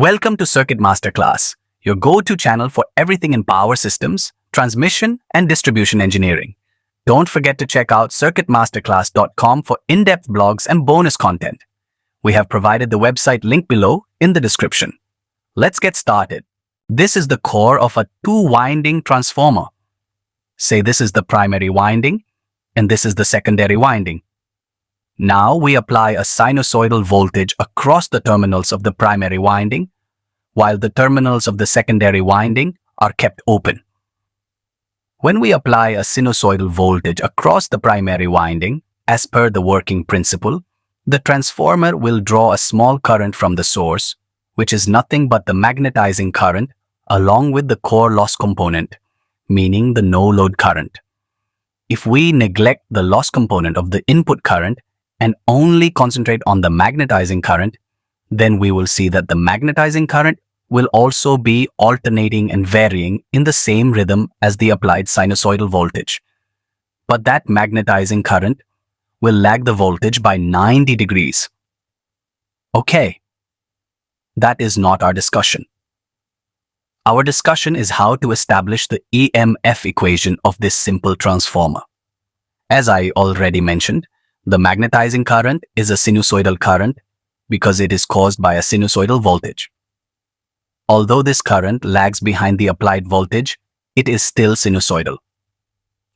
Welcome to Circuit Masterclass, your go-to channel for everything in power systems, transmission, and distribution engineering. Don't forget to check out circuitmasterclass.com for in-depth blogs and bonus content. We have provided the website link below in the description. Let's get started. This is the core of a two-winding transformer. Say this is the primary winding, and this is the secondary winding. Now we apply a sinusoidal voltage across the terminals of the primary winding, while the terminals of the secondary winding are kept open. When we apply a sinusoidal voltage across the primary winding, as per the working principle, the transformer will draw a small current from the source, which is nothing but the magnetizing current, along with the core loss component, meaning the no-load current. If we neglect the loss component of the input current, and only concentrate on the magnetizing current, then we will see that the magnetizing current will also be alternating and varying in the same rhythm as the applied sinusoidal voltage. But that magnetizing current will lag the voltage by 90 degrees. Okay, that is not our discussion. Our discussion is how to establish the EMF equation of this simple transformer. As I already mentioned, the magnetizing current is a sinusoidal current because it is caused by a sinusoidal voltage. Although this current lags behind the applied voltage, it is still sinusoidal.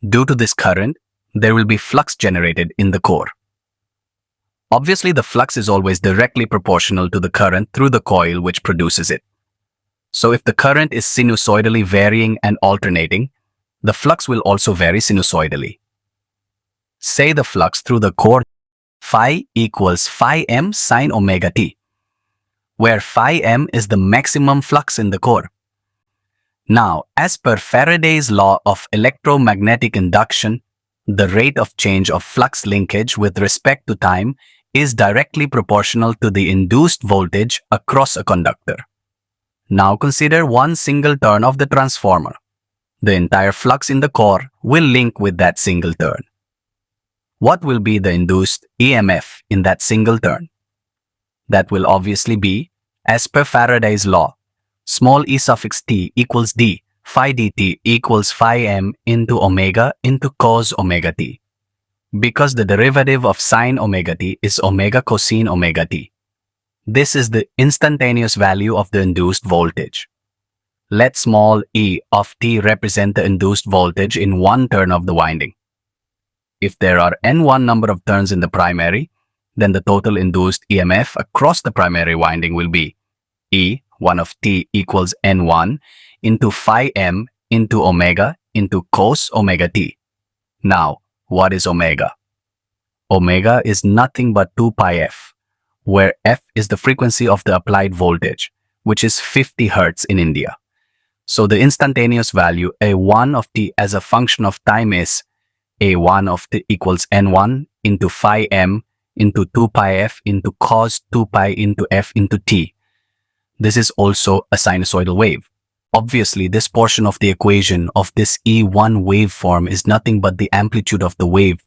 Due to this current, there will be flux generated in the core. Obviously, the flux is always directly proportional to the current through the coil which produces it. So if the current is sinusoidally varying and alternating, the flux will also vary sinusoidally. Say the flux through the core phi equals phi m sine omega t, where phi m is the maximum flux in the core. Now, as per Faraday's law of electromagnetic induction, the rate of change of flux linkage with respect to time is directly proportional to the induced voltage across a conductor. Now consider one single turn of the transformer. The entire flux in the core will link with that single turn. What will be the induced EMF in that single turn? That will obviously be, as per Faraday's law, small e suffix t equals d, phi dt equals phi m into omega into cos omega t. Because the derivative of sine omega t is omega cosine omega t. This is the instantaneous value of the induced voltage. Let small e of t represent the induced voltage in one turn of the winding. If there are n1 number of turns in the primary, then the total induced EMF across the primary winding will be E1 of t equals n1 into phi m into omega into cos omega t. Now, what is omega? Omega is nothing but 2 pi f, where f is the frequency of the applied voltage, which is 50 Hz in India. So the instantaneous value A1 of t as a function of time is A1 of t equals n1 into phi m into 2 pi f into cos 2 pi into f into t. This is also a sinusoidal wave. Obviously, this portion of the equation of this E1 waveform is nothing but the amplitude of the wave.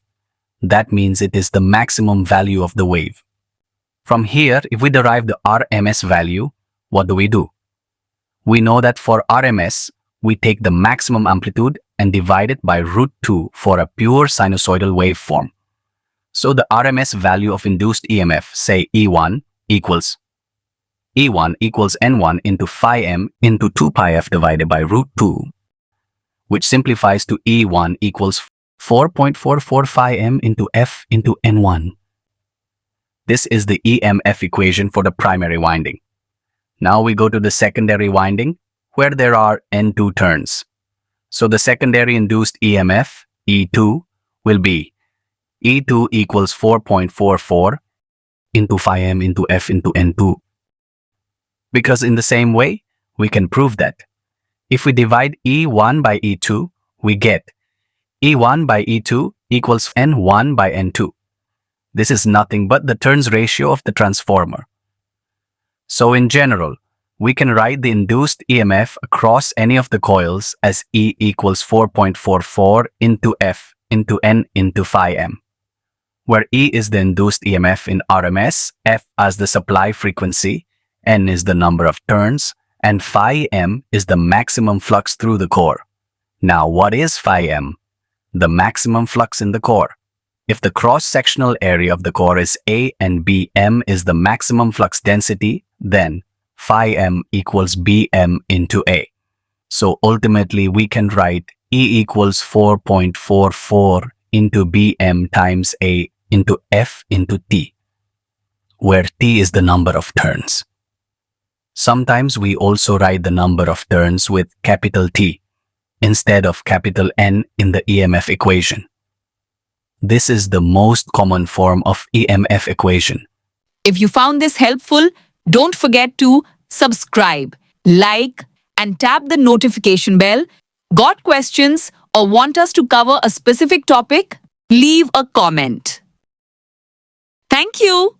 That means it is the maximum value of the wave. From here, if we derive the RMS value, what do? We know that for RMS, we take the maximum amplitude and divide it by root 2 for a pure sinusoidal waveform. So the RMS value of induced EMF, say E1 equals N1 into phi m into 2 pi f divided by root 2, which simplifies to E1 equals 4.44 phi m into f into N1. This is the EMF equation for the primary winding. Now we go to the secondary winding, where there are N2 turns. So the secondary induced EMF, E2, will be E2 equals 4.44 into phi m into f into N2. Because in the same way, we can prove that. If we divide E1 by E2, we get E1 by E2 equals N1 by N2. This is nothing but the turns ratio of the transformer. So in general, we can write the induced EMF across any of the coils as E equals 4.44 into F into N into phi m, where E is the induced EMF in RMS, F as the supply frequency, N is the number of turns, and phi m is the maximum flux through the core. Now, what is phi m? The maximum flux in the core. If the cross-sectional area of the core is A and Bm is the maximum flux density, then phi m equals Bm into A. So ultimately, we can write E equals 4.44 into Bm times A into F into T, where T is the number of turns. Sometimes we also write the number of turns with capital T instead of capital N in the EMF equation. This is the most common form of EMF equation. If you found this helpful, don't forget to subscribe, like, and tap the notification bell. Got questions or want us to cover a specific topic? Leave a comment. Thank you.